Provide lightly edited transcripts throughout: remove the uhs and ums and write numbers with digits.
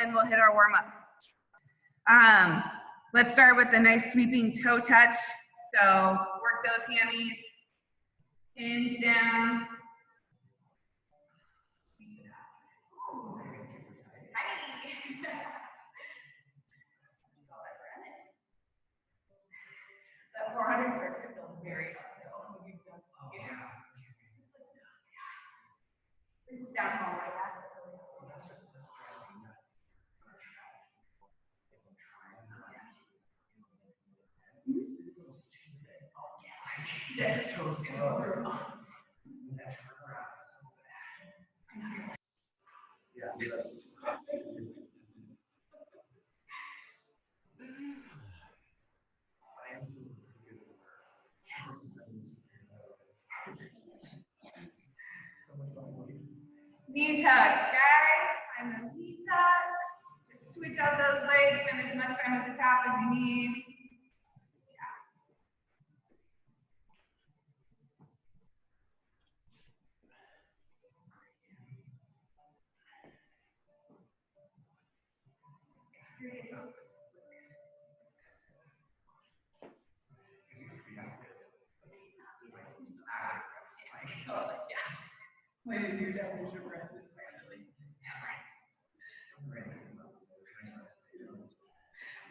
then we'll hit our warm up. Let's start with a nice sweeping toe touch. So work those hammies, hinge down. That 400 starts to feel very uphill. This is down all the way back. That's so slow. Yeah, yes. Knee tucks, guys. Find those knee tucks. Just switch out those legs. Spend as much time at the top as you need. When you're done with your breath, it's basically.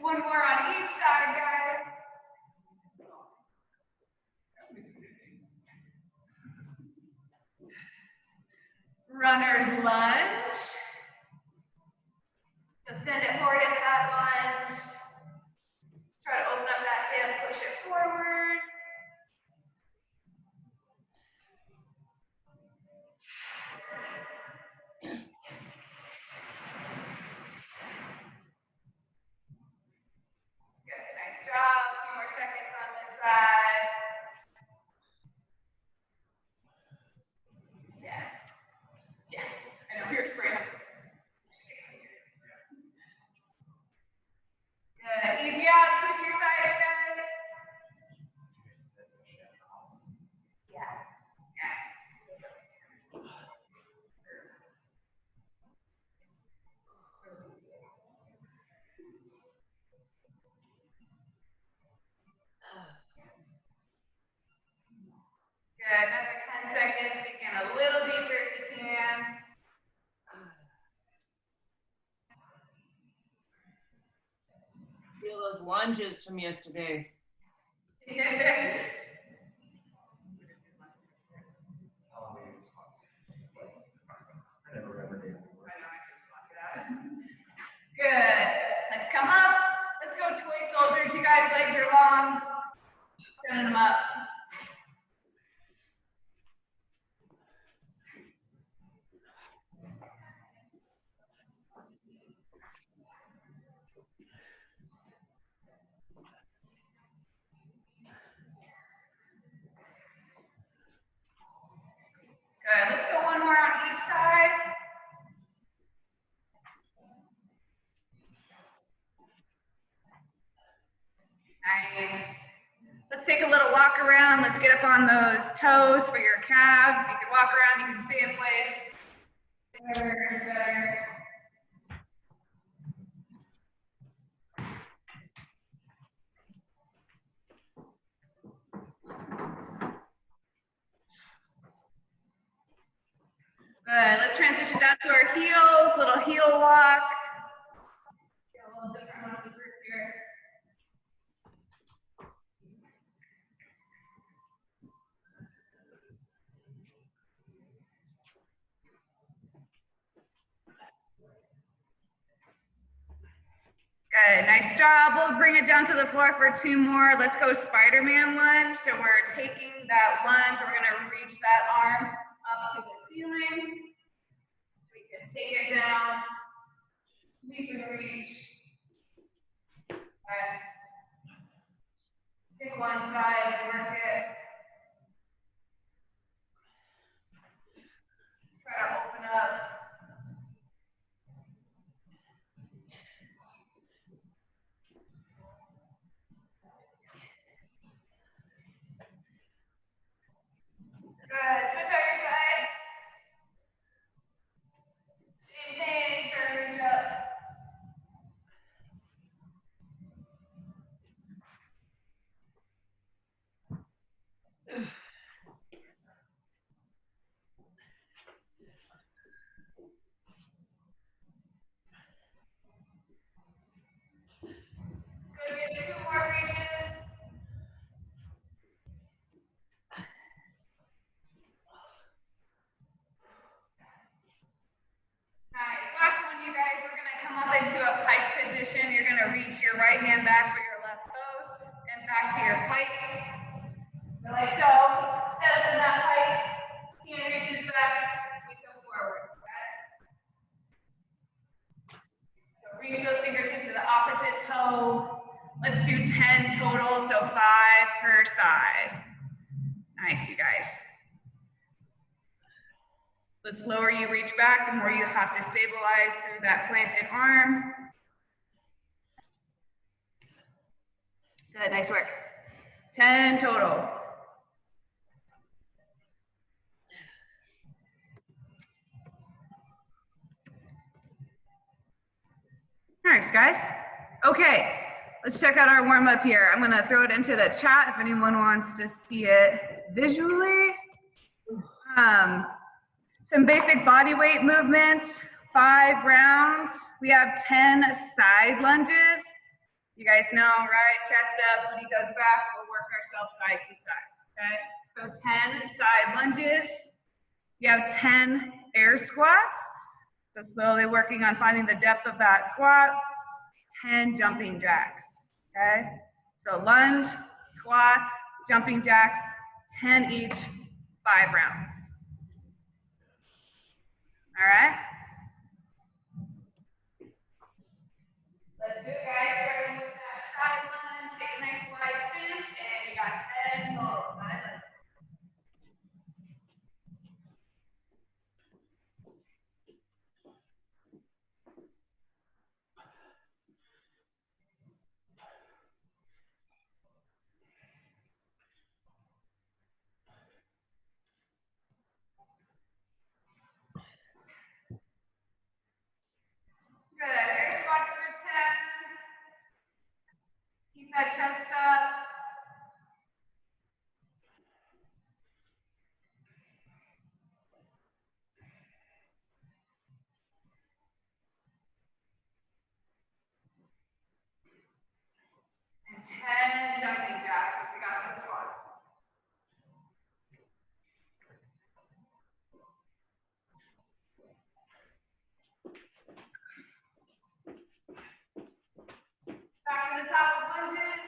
One more on each side, guys. Runner's lunge. So send it forward into that lunge. Try to open up that hip, push it forward. Good, nice job. A few more seconds on this side. Yeah. Yeah, I know, you're spraying. Good, easy out, switch your sides, guys. Yeah, yeah. Good, another 10 seconds, sink in a little deeper if you can. Feel those lunges from yesterday. Good, let's come up. Let's go toy soldiers. You guys' legs are long. Sending them up. Good, let's go one more on each side. Nice. Let's take a little walk around. Let's get up on those toes for your calves. You can walk around, you can stay in place. Whatever is better. Good, let's transition down to our heels, little heel walk. Get a little different ones of group here. Good, nice job. We'll bring it down to the floor for 2 more. Let's go Spider-Man lunge. So we're taking that lunge, we're gonna reach that arm up to the ceiling. So we can take it down, sweep and reach. Okay. Pick one side and work it. Try to open up. Good, switch out your sides. Same thing, try to reach up. come up into a pike position. You're going to reach your right hand back for your left toes and back to your pike. So like so, set up in that pike, hand reaches back, we come forward. So reach those fingertips to the opposite toe. Let's do 10 total, so 5 per side. Nice, you guys. The slower you reach back, the more you have to stabilize through that planted arm. Good, nice work. 10 total. Nice, guys. Okay, let's check out our warm up here. I'm gonna throw it into the chat if anyone wants to see it visually. Some basic body weight movements, 5 rounds. We have 10 side lunges. You guys know, right? Chest up, when he goes back, we'll work ourselves side to side, okay? So 10 side lunges. You have 10 air squats. So slowly working on finding the depth of that squat. 10 jumping jacks, okay? So lunge, squat, jumping jacks, 10 each, 5 rounds. All right? Let's do it, guys. Starting with that side lunge, take a nice wide stance, and you got 10 total side lunges. Good. Air squats for 10. Keep that chest up. And 10 jumping jacks. Let's take out the squats. Back to the top of lunges.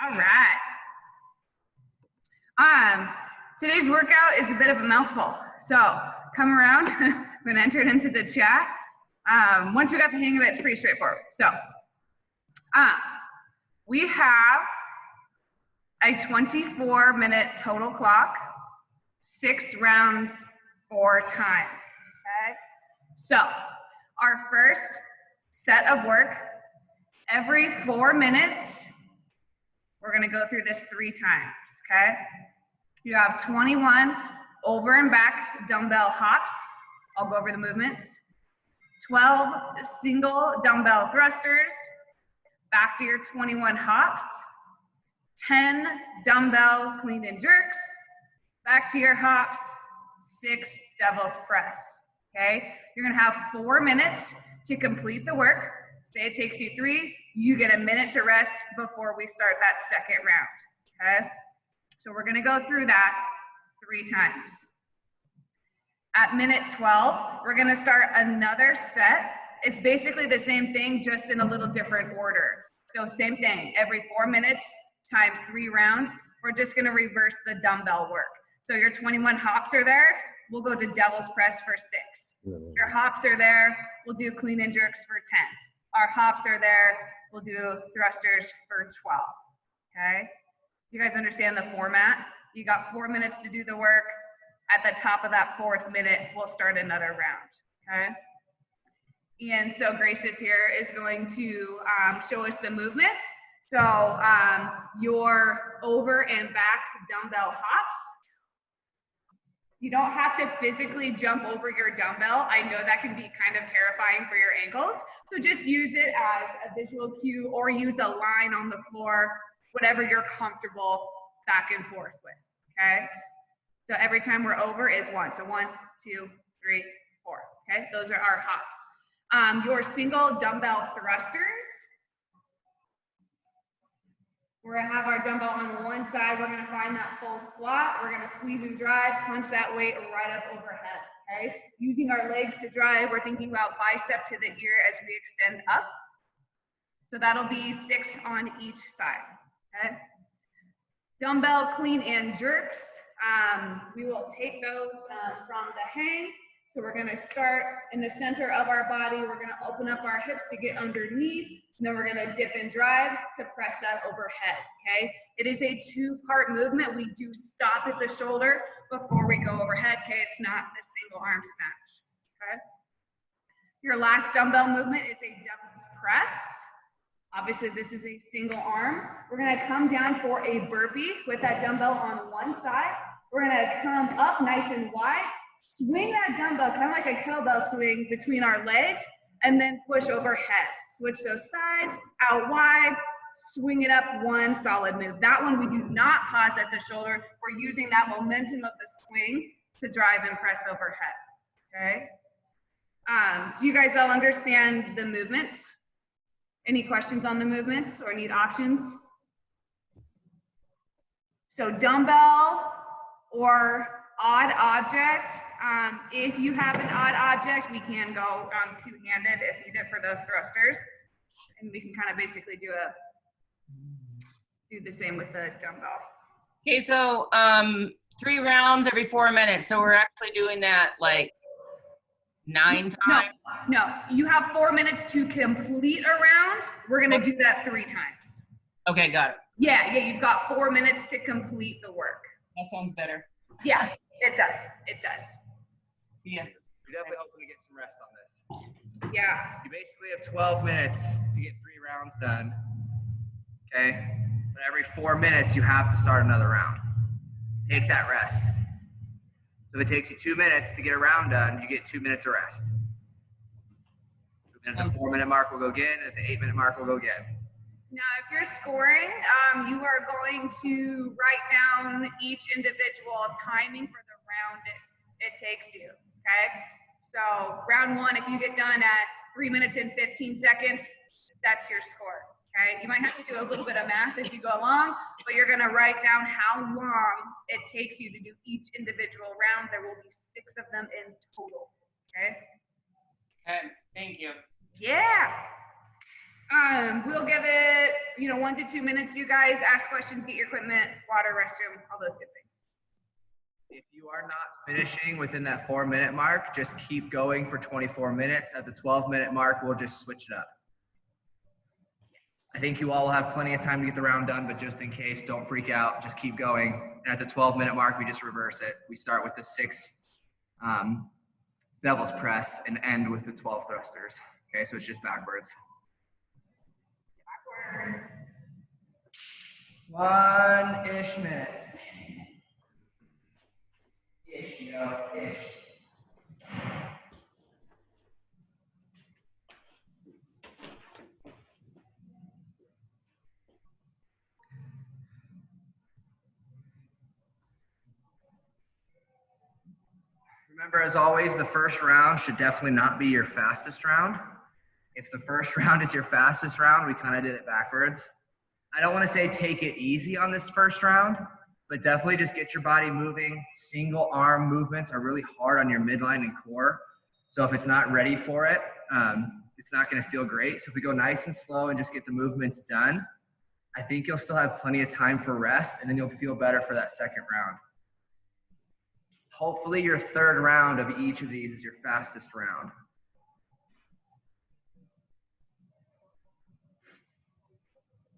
All right. Today's workout is a bit of a mouthful. So come around. I'm gonna enter it into the chat. Once we got the hang of it, it's pretty straightforward. So we have a 24-minute total clock, 6 rounds for time, okay? So our first set of work, every 4 minutes, we're gonna go through this 3 times, okay? You have 21 over and back dumbbell hops. I'll go over the movements. 12 single dumbbell thrusters, back to your 21 hops. 10 dumbbell clean and jerks, back to your hops. 6 devil's press, okay? You're gonna have 4 minutes to complete the work. Say it takes you 3, you get a minute to rest before we start that second round, okay? So we're gonna go through that 3 times. At minute 12, we're gonna start another set. It's basically the same thing, just in a little different order. So same thing, every 4 minutes times 3 rounds, we're just gonna reverse the dumbbell work. So your 21 hops are there, we'll go to devil's press for 6. Your hops are there, we'll do clean and jerks for 10. Our hops are there, we'll do thrusters for 12, okay? You guys understand the format? You got 4 minutes to do the work. At the top of that 4th minute, we'll start another round, okay? And so Gracious here is going to show us the movements. So your over and back dumbbell hops. You don't have to physically jump over your dumbbell. I know that can be kind of terrifying for your ankles. So just use it as a visual cue or use a line on the floor, whatever you're comfortable back and forth with, okay? So every time we're over is 1. So 1, 2, 3, 4, okay? Those are our hops. Your single dumbbell thrusters. We're gonna have our dumbbell on one side. We're gonna find that full squat. We're gonna squeeze and drive, punch that weight right up overhead, okay? Using our legs to drive, we're thinking about bicep to the ear as we extend up. So that'll be 6 on each side, okay? Dumbbell clean and jerks. We will take those from the hang. So we're gonna start in the center of our body. We're gonna open up our hips to get underneath. And then we're gonna dip and drive to press that overhead, okay? It is a 2-part movement. We do stop at the shoulder before we go overhead, okay? It's not a single arm snatch, okay? Your last dumbbell movement is a devil's press. Obviously, this is a single arm. We're gonna come down for a burpee with that dumbbell on one side. We're gonna come up nice and wide, swing that dumbbell, kind of like a kettlebell swing between our legs, and then push overhead. Switch those sides, out wide, swing it up, 1 solid move. That one we do not pause at the shoulder. We're using that momentum of the swing to drive and press overhead, okay? Do you guys all understand the movements? Any questions on the movements or need options? So dumbbell or odd object. If you have an odd object, we can go two-handed if needed for those thrusters. And we can kind of basically do the same with the dumbbell. Okay, so 3 rounds every 4 minutes. So we're actually doing that like 9 times? No, you have 4 minutes to complete a round. We're gonna do that 3 times. Okay, got it. Yeah, you've got 4 minutes to complete the work. That sounds better. Yeah, it does, it does. Yeah. You're definitely hoping to get some rest on this. Yeah. You basically have 12 minutes to get 3 rounds done, okay? But every 4 minutes, you have to start another round. Take that rest. So if it takes you 2 minutes to get a round done, you get 2 minutes of rest. And at the 4 minute mark, we'll go again. At the 8 minute mark, we'll go again. Now, if you're scoring, you are going to write down each individual timing for the round it takes you, okay? So round 1, if you get done at 3 minutes and 15 seconds, that's your score, okay? You might have to do a little bit of math as you go along, but you're gonna write down how long it takes you to do each individual round. There will be 6 of them in total, okay? Okay, thank you. Yeah. We'll give it, 1 to 2 minutes. You guys ask questions, get your equipment, water, restroom, all those good things. If you are not finishing within that 4-minute mark, just keep going for 24 minutes. At the 12-minute mark, we'll just switch it up. I think you all will have plenty of time to get the round done, but just in case, don't freak out. Just keep going. And at the 12-minute mark, we just reverse it. We start with the 6 devil's press and end with the 12 thrusters. Okay, so it's just backwards. Backwards. 1-ish minutes. Ish, ish. Remember, as always, the first round should definitely not be your fastest round. If the first round is your fastest round, we kind of did it backwards. I don't want to say take it easy on this first round, but definitely just get your body moving. Single arm movements are really hard on your midline and core. So if it's not ready for it, it's not going to feel great. So if we go nice and slow and just get the movements done, I think you'll still have plenty of time for rest, and then you'll feel better for that second round. Hopefully your third round of each of these is your fastest round.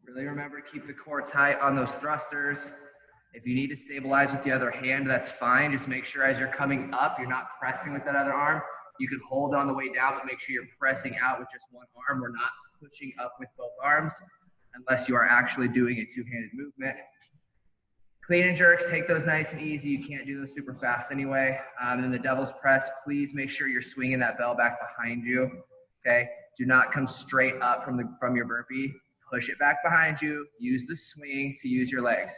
Really remember to keep the core tight on those thrusters. If you need to stabilize with the other hand, that's fine. Just make sure as you're coming up, you're not pressing with that other arm. You can hold on the way down, but make sure you're pressing out with just one arm. We're not pushing up with both arms unless you are actually doing a two-handed movement. Clean and jerks, take those nice and easy. You can't do those super fast anyway. And then the devil's press, please make sure you're swinging that bell back behind you, okay? Do not come straight up from your burpee. Push it back behind you. Use the swing to use your legs.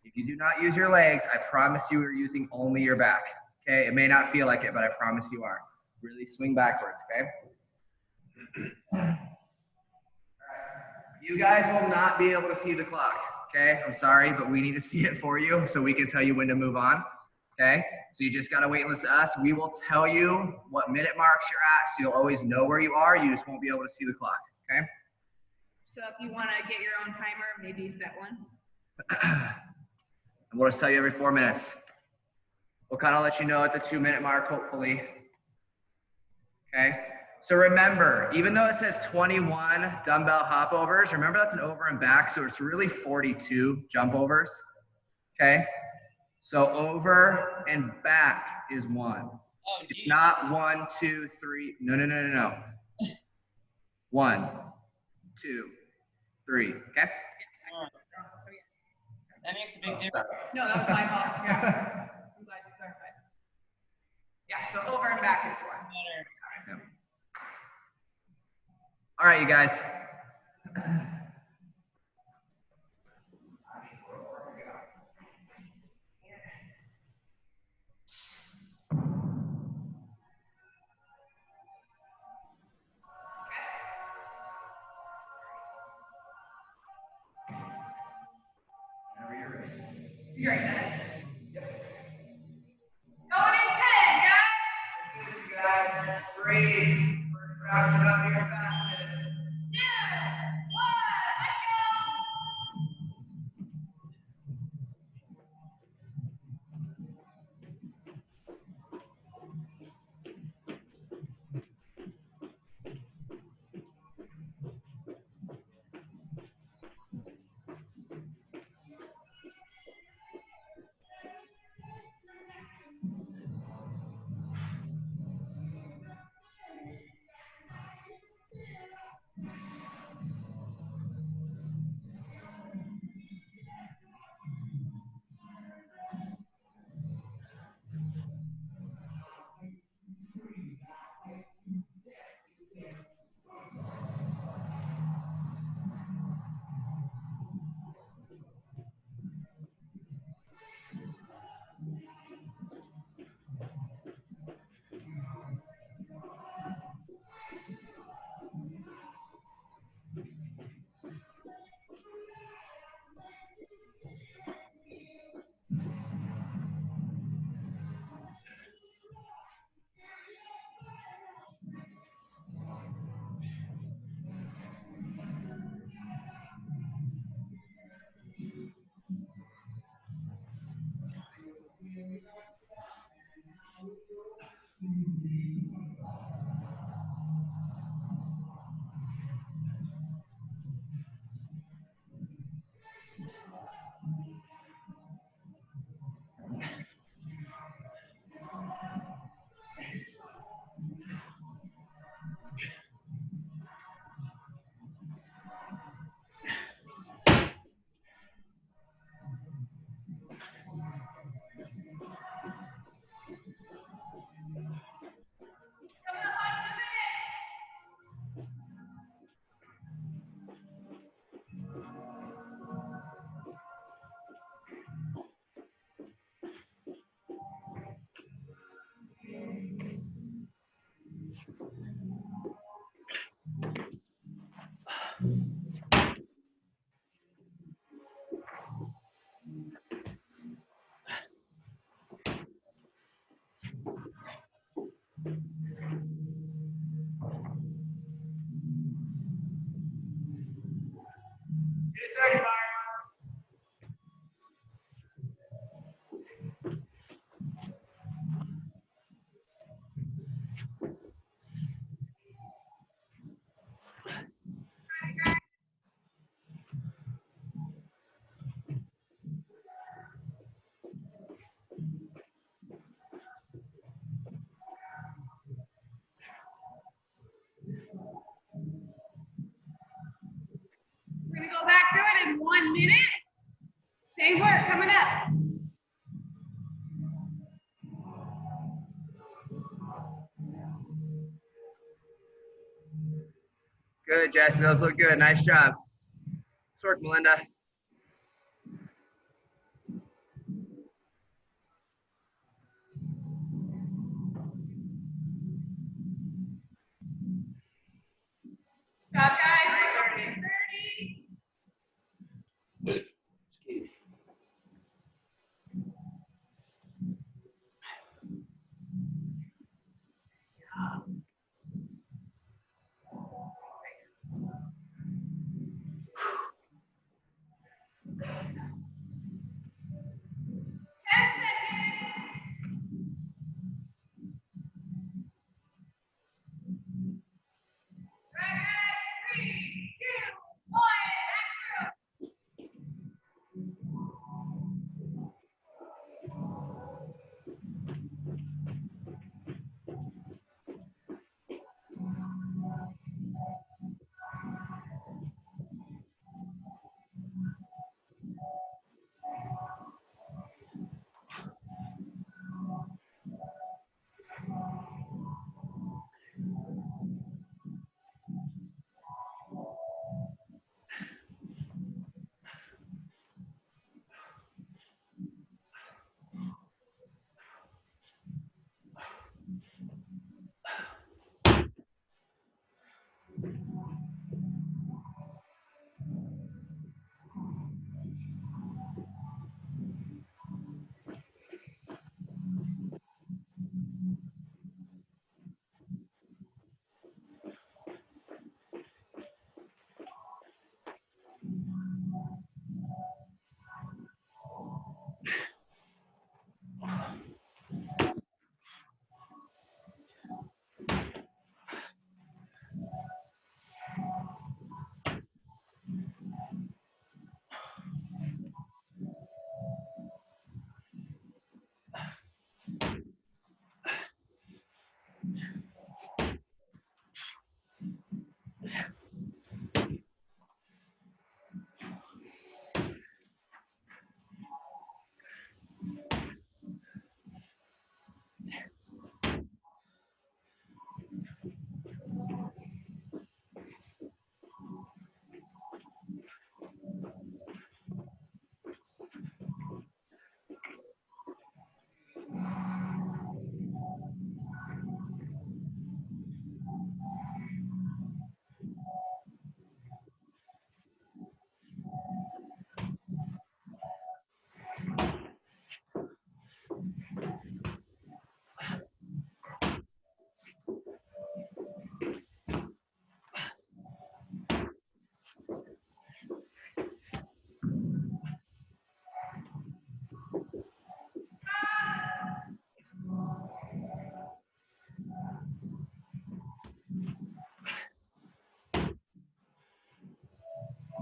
If you do not use your legs, I promise you are using only your back, okay? It may not feel like it, but I promise you are. Really swing backwards, okay? All right. You guys will not be able to see the clock. Okay, I'm sorry, but we need to see it for you so we can tell you when to move on. Okay, so you just gotta wait and listen to us. We will tell you what minute marks you're at, so you'll always know where you are. You just won't be able to see the clock. Okay. So if you want to get your own timer, maybe set one. And we'll just tell you every 4 minutes. We'll kind of let you know at the 2-minute mark, hopefully. Okay. So remember, even though it says 21 dumbbell hopovers, remember that's an over and back, so it's really 42 jump overs, okay? So over and back is 1. Oh, geez. Not 1, 2, 3, no. 1, 2, 3, okay? So yes. That makes a big difference. No, that was my fault. Yeah. I'm glad you clarified. Yeah, so over and back is 1. Yeah. All right, you guys. Whenever you're ready. You already said it? Yep. Going in 10, guys. Let's do this, you guys. Breathe. First round should not be your fastest. 2, 1, let's go. 1 minute. Same work coming up. Good, Jesse. Those look good. Nice job. Nice work, Melinda. Stop, guys. We're going to 30.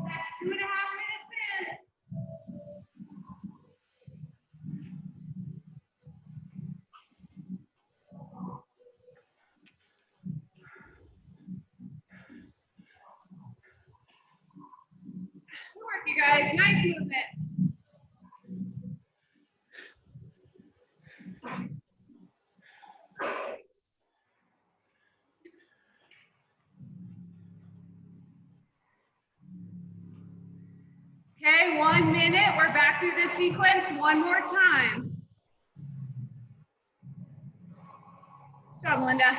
That's 2.5 minutes in. Good work, you guys. Nice movement. Okay, 1 minute. We're back through the sequence one more time. Stop, Melinda.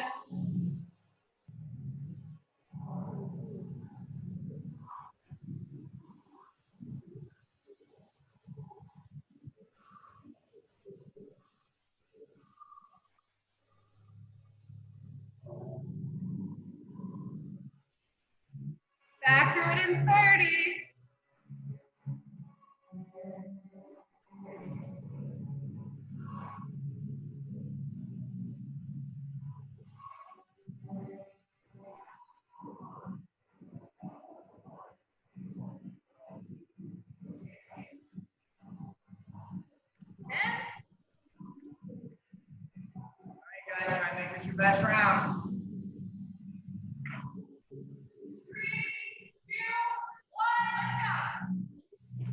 Back through it in 30. Guys, try to make this your best round. 3, 2, 1, let's go.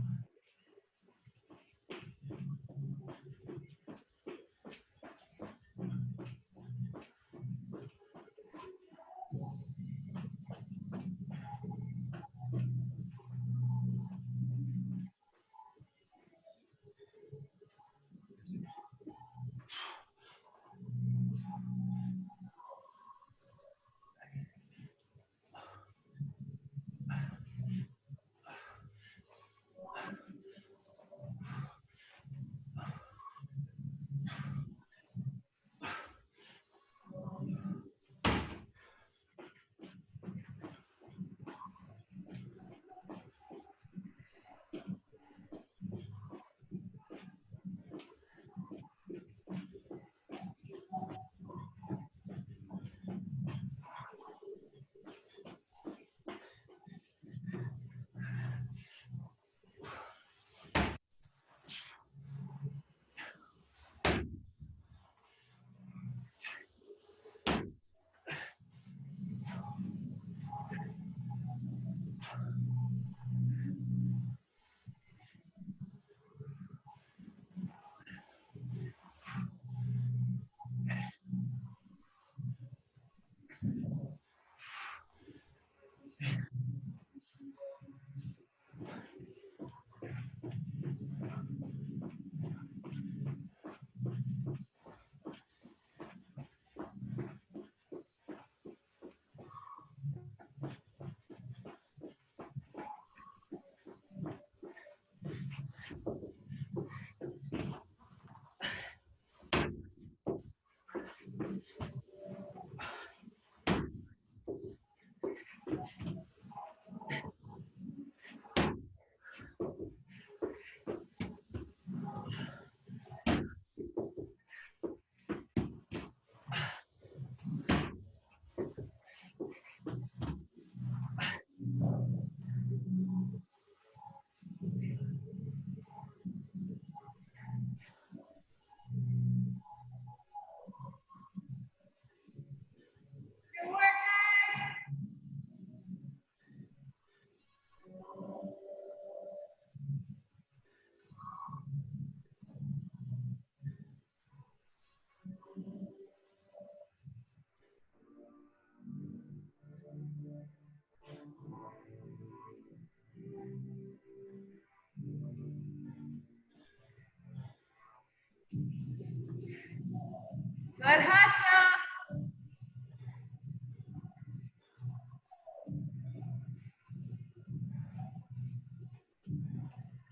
Good hustle.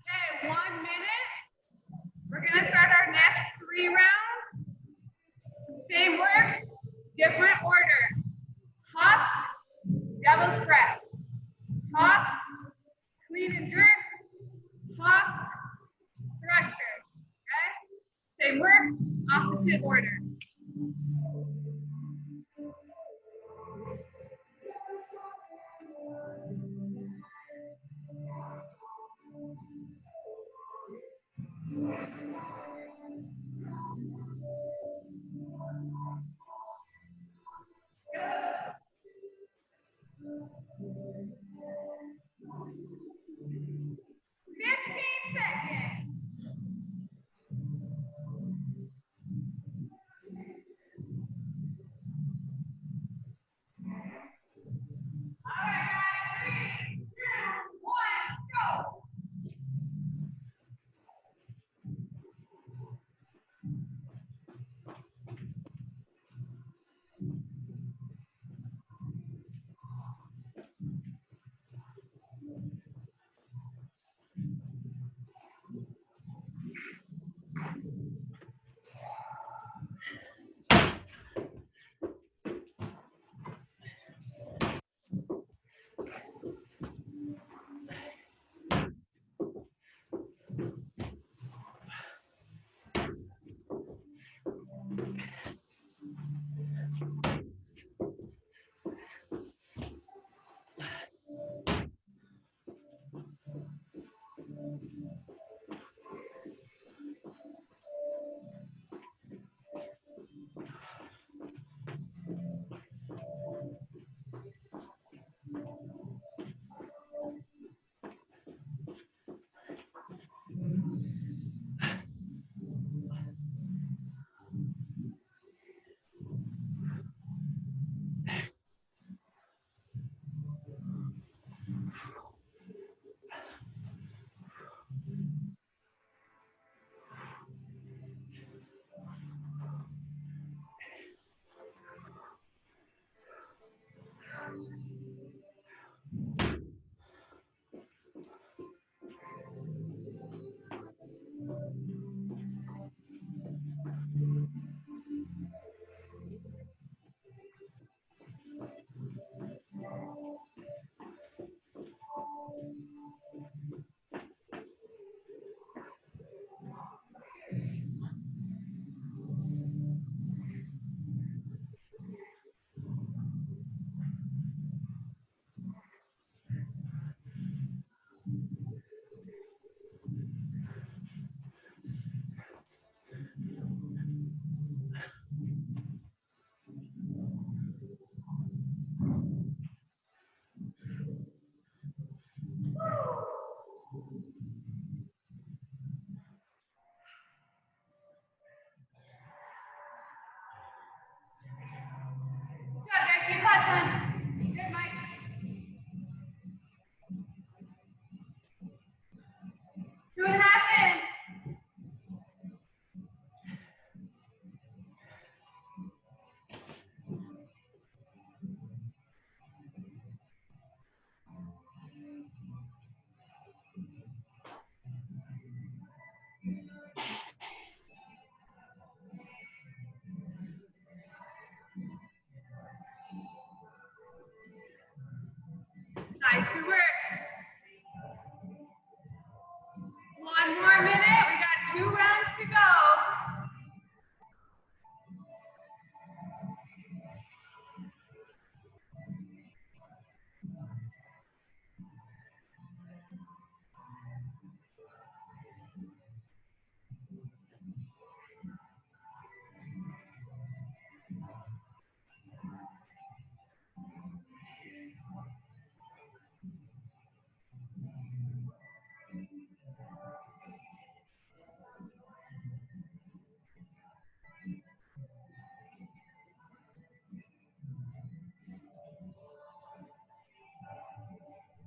Okay, 1 minute. We're gonna start our next 3 rounds. Same work, different order. Hops, devil's press. Hops, clean and jerk. Hops, thrusters. Okay? Same work, opposite order. What's up, guys? Keep hustling. Good, Mike. 2.5 in. Nice, good work. 1 more minute. We got 2 rounds to go.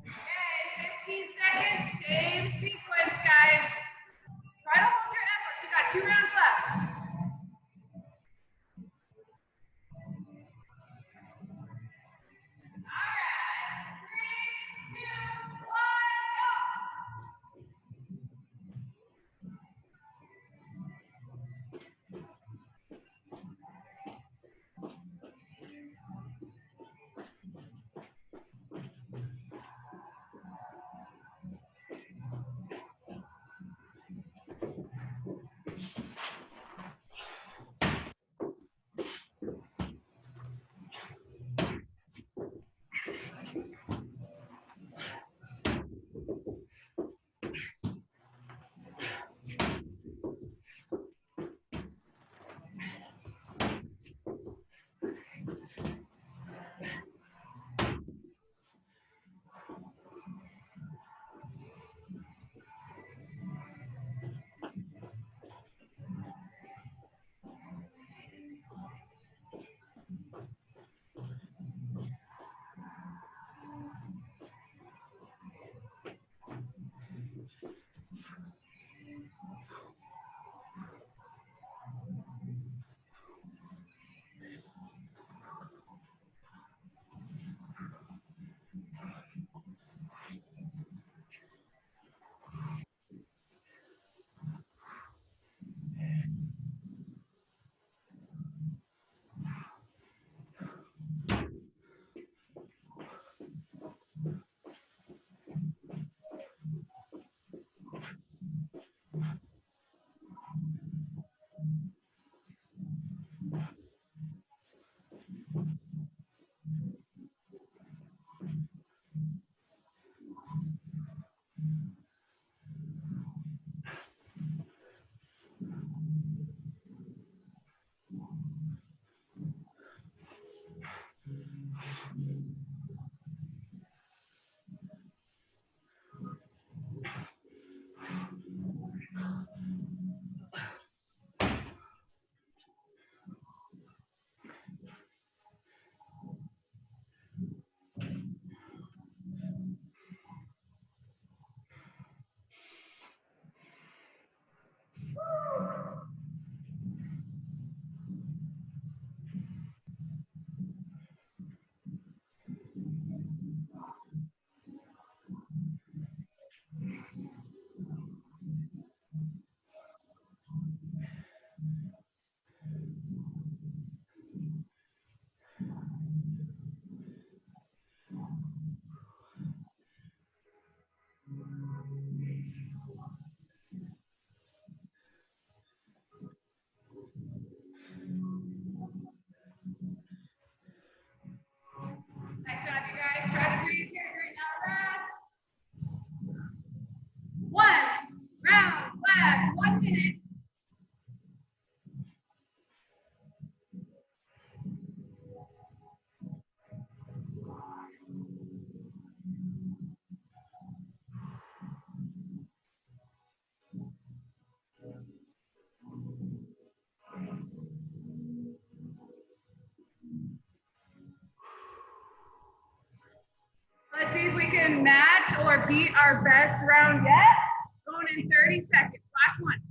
Okay, 15 seconds. Same sequence, guys. Try to hold your efforts. You got 2 rounds left. beat our best round yet. Going in 30 seconds. Last one.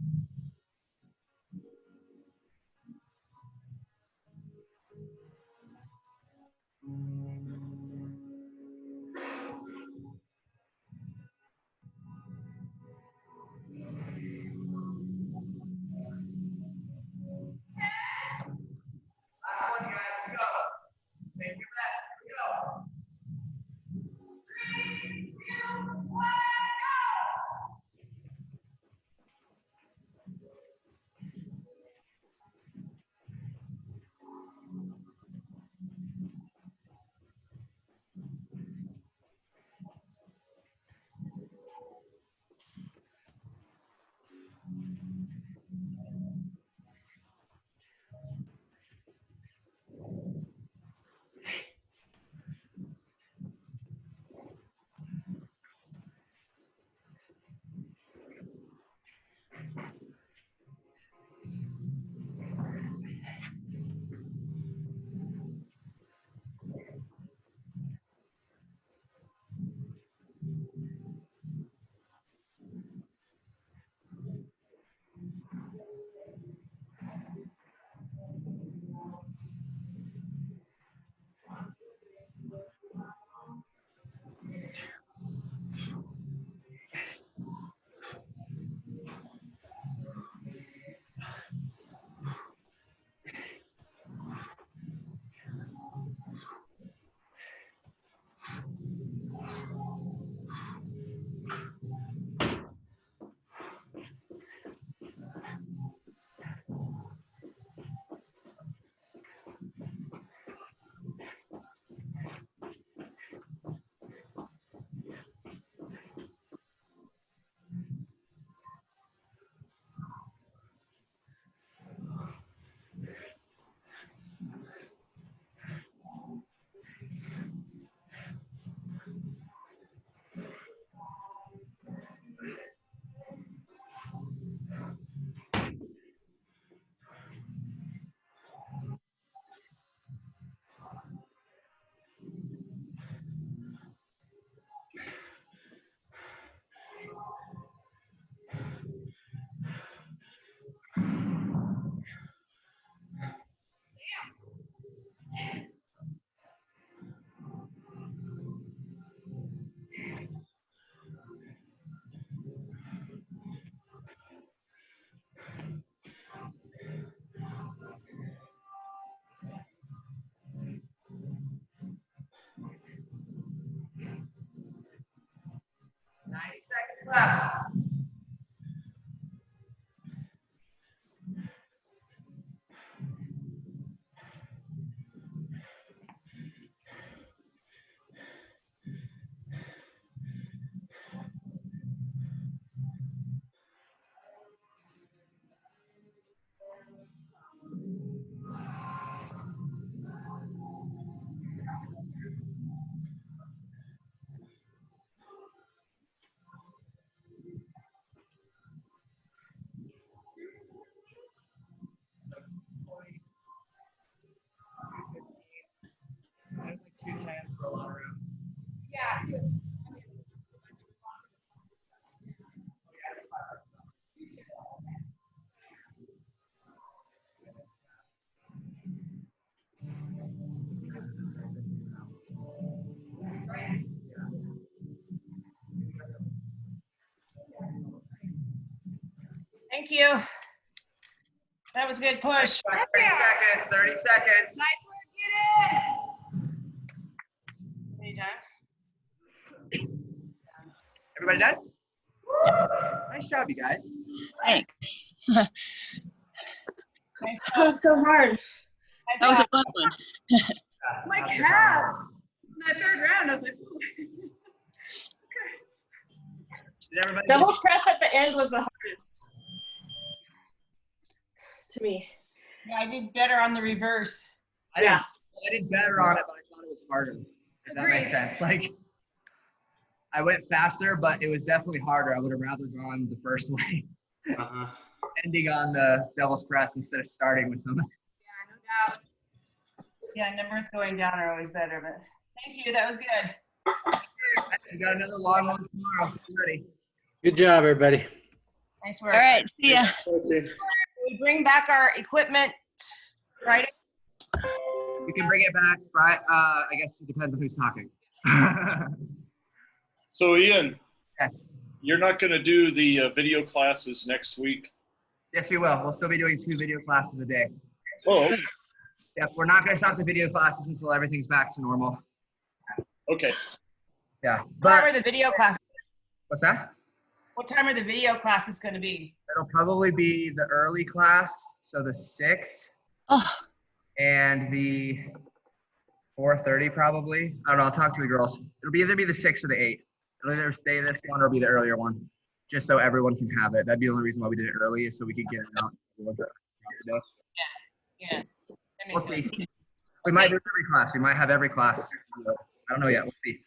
Last one, guys. Go. Take your best. Go. 3, 2, 1, go. 90 seconds left. I was like 210 for a lot of rounds. Yeah. Thank you. That was a good push. 30 seconds, 30 seconds. Nice work, get it. Are you done? Everybody done? Nice job, you guys. Thanks. Nice That was so hard. That was a fun one. My calves. In that third round, I was like, Did everybody Double press at the end was the hardest to me. Yeah, I did better on the reverse. I did better on it, but I thought it was harder. If that makes Agreed. sense. Like, I went faster, but it was definitely harder. I would have rather gone the first way, ending on the devil's press instead of starting with them. yeah, no doubt. Yeah, numbers going down are always better, but thank you. That was good. We got another long one tomorrow. Get ready. Good job, everybody. Nice All work. right, see ya. We bring back our equipment Friday. We can bring it back, right? I guess it depends on who's talking. So Ian, Yes. you're not going to do the video classes next week? Yes, we will. We'll still be doing 2 video classes a day. Oh, Yep, we're not going to stop the video classes until everything's back to normal. okay. Yeah, What time are but the video classes? what's that? What time are the video classes going to be? It'll probably be the early class, so the 6, Oh, and the 4:30 probably. I don't know. I'll talk to the girls. It'll either be the 6 or the 8. It'll either stay this one or be the earlier one, just so everyone can have it. That'd be the only reason why we did it early, is so we could get it out. Yeah. We'll see. We might do every class. We might have every class. I don't know yet. We'll see.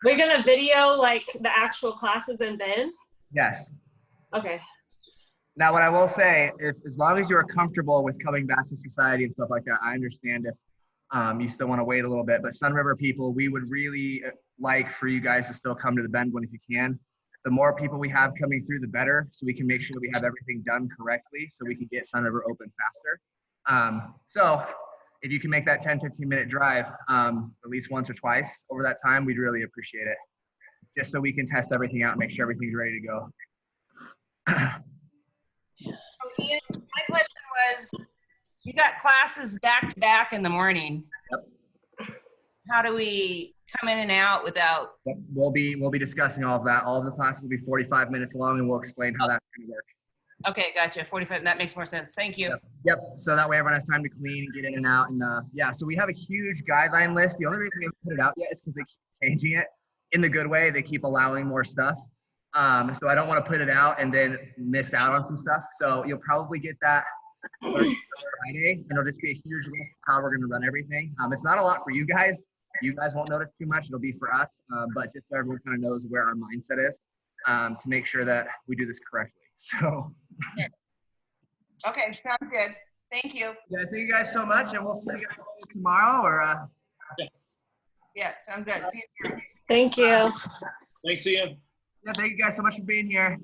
We're gonna video like the actual classes and then? Yes. Okay. Now, what I will say, if as long as you are comfortable with coming back to society and stuff like that, I understand if you still want to wait a little bit. But Sun River people, we would really like for you guys to still come to the Bend one if you can. The more people we have coming through, the better, so we can make sure that we have everything done correctly, so we can get Sun River open faster. So if you can make that 10, 15-minute drive at least once or twice over that time, we'd really appreciate it, just so we can test everything out and make sure everything's ready to go. So Ian, my question was, you got classes back to back in the morning. Yep. How do we come in and out without? Yep, we'll be discussing all of that. All of the classes will be 45 minutes long, and we'll explain how that's going to work. Okay, gotcha. 45. That makes more sense. Thank you. Yep. So that way everyone has time to clean and get in and out. And yeah, so we have a huge guideline list. The only reason we haven't put it out yet is because they keep changing it in the good way. They keep allowing more stuff. So I don't want to put it out and then miss out on some stuff. So you'll probably get that Thursday or Friday, and it'll just be a huge list of how we're going to run everything. It's not a lot for you guys. You guys won't notice too much. It'll be for us, but just so everyone kind of knows where our mindset is to make sure that we do this correctly. So. Okay, sounds good. Thank you. Yes, thank you guys so much, and we'll see you guys tomorrow. Or Yeah, sounds good. See you. Thank you. Thanks, Ian. yeah, thank you guys so much for being here.